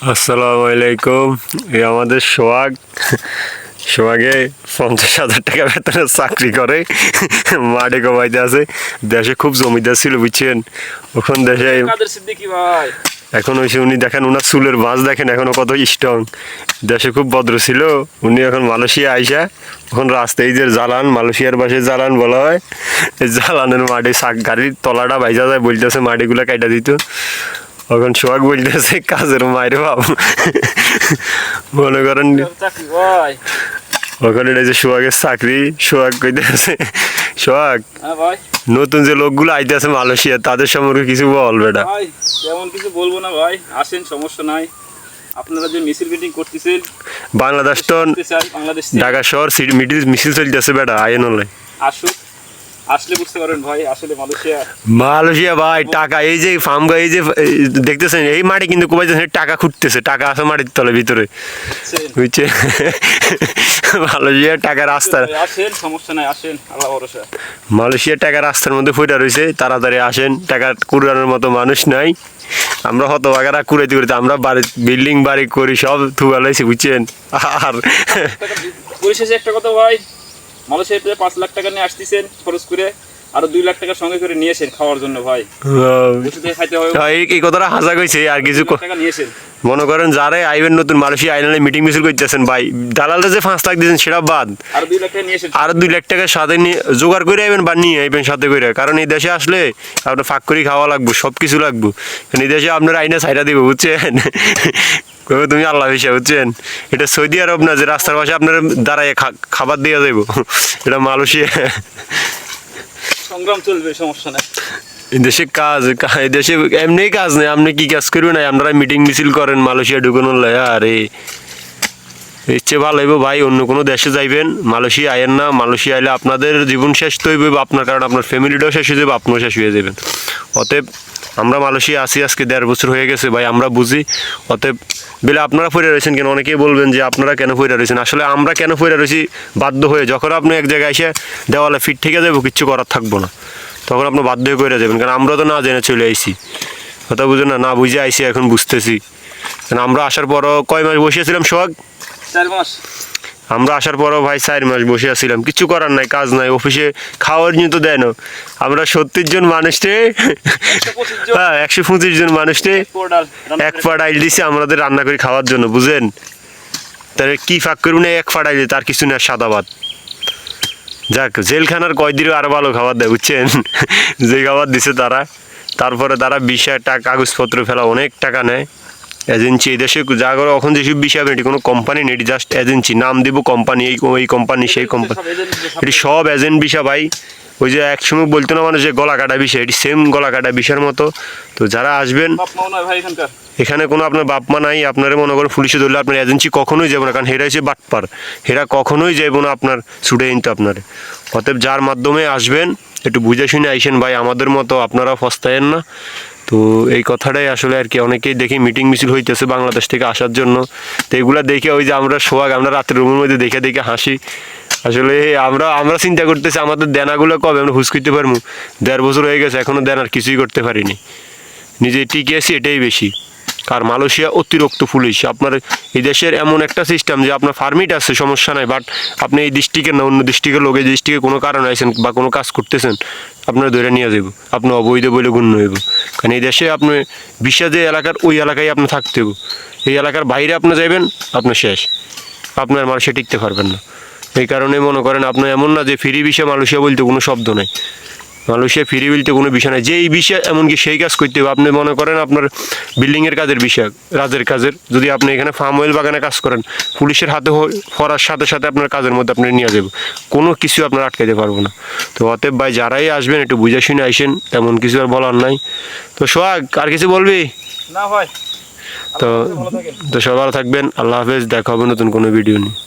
আসসালামু আলাইকুম। এই আমাদের সোহাগে 50,000 টাকা বেতনের চাকরি করে, মাঠে কমাইতে আছে। দেশে খুব জমিদার ছিল বুঝছেন, ওখান দেশে এখন হয়েছে উনি দেখেন ওনার চুলের ভাঁজ দেখেন এখনো কত স্ট্রং। দেশে খুব ভদ্র ছিল উনি, এখন মালয়েশিয়া আইসা এখন রাস্তায় এই যে জ্বালান, মালয়েশিয়ার পাশে জ্বালান বলা হয়, এই জ্বালানের মাঠে গাড়ির তলাটা বাইজা যায়, বলতেছে মাটিগুলা কাটা দিত। এখন সোহাগ বলতেছে কাজের মায়ের বাপ, মনে করেন ওখানে এটা যে সোহাগের চাকরি। সোহাগ কইতেছে, সোহাগ নতুন যে লোকগুলো আইতেছে মালয়েশিয়া তাদের সম্পর্কে কিছু বল বেটা। তেমন কিছু বলবো না ভাই, আসেন সমস্যা নাই। আপনারা যে মিছিল মিটিং করতেছেন বাংলাদেশ তো ঢাকা শহর মিছিল চলতেছে বেটা, আইন হলে আসুক, আসলে বুঝতে পারবেন ভাই আসলে মালয়েশিয়া ভাই টাকা, এই যে ফার্ম এই যে দেখতেছেন এই মাটি কিন্তু কোবাইতেছেন, টাকা খুঁটতেছে, টাকা আছে মাটির তলে ভিতরে বুঝছে। মালয়েশিয়ার টাকা রাস্তা, আসেন সমস্যা নাই, আসেন আল্লাহ ভরসা। মালয়েশিয়ার টাকা রাস্তার মধ্যে ফুটা রয়েছে, তাড়াতাড়ি আসেন, টাকা কুড়ানোর মতো মানুষ নাই। আমরা হতভাগারা কুড়াইতে কুড়াইতে আমরা বিল্ডিং বাড়ি করি সব থুয়ালাইছি বুঝছেন। আর পরিশেষে একটা কথা ভাই, মালয়েশিয়াতে 5 লাখ টাকা নিয়ে আসতেছেন খরচ করে, আরো 2 লাখ টাকা সঙ্গে করে নিয়েছেন খাওয়ার জন্য ভাই। এই কথাটা হাসা কইছে আর কিছু মনে করেন যারা আইবেন নতুন মালয়েশিয়া আইনালে মিটিং মিছিল করতেছেন ভাই, দালালরা যে 5 লাখ দিয়েছেন সেটা বাদ, আর 2 লাখ টাকা সাথে নিয়ে জোগাড় করে আইবেন বা নিয়ে আইবেন সাথে করে। কারণ এই দেশে আসলে আপনার ফাঁক করে খাওয়া লাগবে, সব কিছু লাগবে। এই দেশে আপনার আইনে ছাইরা দিব বুঝছেন। তুমি আল্লাহ বিষয় বুঝছেন, এটা সৌদি আরব না যে রাস্তার পাশে আপনার দাঁড়ায় খাবার দিয়ে যাইব, এটা মালয়েশিয়া। সংগ্রাম চলবে, সমস্যা নাই। দেশে কাজ, দেশে এমনি কাজ নেই, আপনি কি কাজ করবেন? আপনারা মিটিং মিছিল করেন মালয়েশিয়া ঢুকানোর লাই। আরে ইচ্ছে ভালো হইব ভাই, অন্য কোনো দেশে যাইবেন, মালয়েশিয়া আইয়েন না। মালয়েশিয়া আইলে আপনাদের জীবন শেষ তো হইব আপনার, কারণ আপনার ফ্যামিলিটাও শেষ হয়ে যাবে, আপনিও শেষ হয়ে যাবেন। অতএব আমরা মালয়েশিয়া আসি আজকে 1.5 বছর হয়ে গেছে ভাই, আমরা বুঝি। অতএব বেলে আপনারা ফিরে রয়েছেন কেন? অনেকেই বলবেন যে আপনারা কেন ফিরে রয়েছেন। আসলে আমরা কেন ফিরে রয়েছি, বাধ্য হয়ে। যখন আপনি এক জায়গায় এসে দেওয়ালে ফিট থেকে যাবো, কিচ্ছু করার থাকবো না, তখন আপনি বাধ্য হয়ে করে যাবেন। কারণ আমরা তো না জেনে চলে আইসি, কথা বুঝে না, না বুঝে আইসি, এখন বুঝতেছি। কারণ আমরা আসার পরও কয় মাস বসেছিলাম সোহাগ? 4 মাস। আমরা আসার পরও ভাই 4 মাস বসে আসছিলাম, কিছু করার নাই, কাজ নাই, অফিসে খাওয়ার জন্য তো দেয় না। আমরা 70 জন মানুষকে, হ্যাঁ 125 জন মানুষকে 1 পা ডাইল দিছে আমাদের রান্না করে খাওয়ার জন্য, বুঝেন? তাহলে কি ফাঁক করুন, 1 পা ডাইলে তার কিছু না, সাদা ভাত। যাক, জেলখানার কয়দিনও আরো ভালো খাবার দেয় বুঝছেন, যে খাবার দিছে তারা। তারপরে তারা 20,000 টাকা কাগজপত্র ফেলা, অনেক টাকা নেয়। এজেন্সি এই দেশে যা করে, এখন যেসব বিষয় এটি কোনো কোম্পানি নেই, জাস্ট এজেন্সি, নাম দিব কোম্পানি, এই কোম্পানি সেই কোম্পানি, এটি সব এজেন্ট বিষয় ভাই। ওই যে একসময় বলতো না মানুষ যে গলা কাটা বিষয়, এটি সেম গলা কাটা বিষয়ের মতো। তো যারা আসবেন, এখানে কোনো আপনার বাপ মা নাই, আপনারা মনে করেন পুলিশে ধরলে আপনার এজেন্সি কখনোই যাবো না, কারণ হেরা হচ্ছে বাটপার, হেরা কখনোই যাইব না আপনার ছুটে কিন্তু আপনারে। অতএব যার মাধ্যমে আসবেন একটু বুঝে শুনে আইসেন ভাই, আমাদের মতো আপনারা ফস্তায়েন না। তো এই কথাটাই আসলে আর কি, অনেকেই দেখি মিটিং মিছিল হইতেছে বাংলাদেশ থেকে আসার জন্য। তো এগুলা দেখে ওই যে আমরা সোহাগ, আমরা রাতের রুমের মধ্যে দেখে দেখে হাসি। আসলে আমরা চিন্তা করতেছি আমাদের দেনাগুলো কবে আমরা হুস করতে পারবো। 1.5 বছর হয়ে গেছে, এখনো দেনার কিছুই করতে পারিনি, নিজে টিকে আছি, এটাই বেশি। আর মালয়েশিয়া অতিরিক্ত পুলিশ। আপনার এই দেশের এমন একটা সিস্টেম যে আপনার পারমিট আছে, সমস্যা নাই, বাট আপনি এই ডিস্ট্রিক্টের না, অন্য ডিস্ট্রিক্টের লোক এই ডিস্ট্রিক্টে কোনো কারণে আইসেন বা কোনো কাজ করতেছেন, আপনারা ধরে নিয়ে যাব, আপনি অবৈধ বলে গণ্য হইব। কারণ এই দেশে আপনি ভিসা যে এলাকার, ওই এলাকায় আপনি থাকতে হবে। এই এলাকার বাইরে আপনি যাবেন, আপনি শেষ, আপনার মালয়েশিয়া টিকতে পারবেন না। এই কারণে মনে করেন আপনি এমন না যে ফ্রি ভিসা মালয়েশিয়া বলতে কোনো শব্দ নেই, মালয়েশিয়া ফ্রি বলতে কোনো বিষয় নাই, যেই বিষয় এমনকি সেই কাজ করতে হবে। আপনি মনে করেন আপনার বিল্ডিংয়ের কাজের বিষয়, রাজের কাজের, যদি আপনি এখানে ফার্ম অয়েল বাগানে কাজ করেন, পুলিশের হাতে পড়ার সাথে সাথে আপনার কাজের মধ্যে আপনি নিয়ে যাবে, কোনো কিছু আপনার আটকাইতে পারবো না। তো অতএব ভাই যারাই আসবেন একটু বুঝে শুনে আইসেন, তেমন কিছু আর বলার নাই। তো সোহাগ আর কিছু বলবি? না ভাই, তো সবাই ভালো থাকবেন, আল্লাহ হাফেজ, দেখা হবে নতুন কোনো ভিডিও নিয়ে।